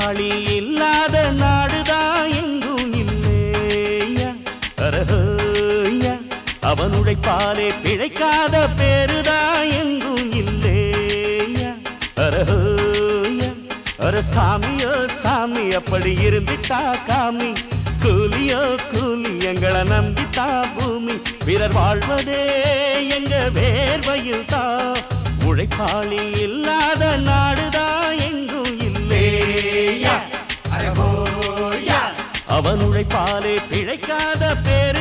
உழைப்பாளி இல்லாத நாடுதான் எங்கும் இல்லையா அரஹோயா அவன் உழைப்பாலே பிழைக்காத பேருதான் எங்கும் இல்லையா அரஹோயா அர சாமியோ சாமி அப்படி இருந்துட்டா காமி கூலியோ கூலி எங்களை நம்பித்தா பூமி பிறர் வாழ்வதே எங்க வேர்வையில் தான் உழைப்பாளி இல்லாத நாடுதான் எங்கும் இல்லையா அவன் உழைப்பாலே பிழைக்காத பேர்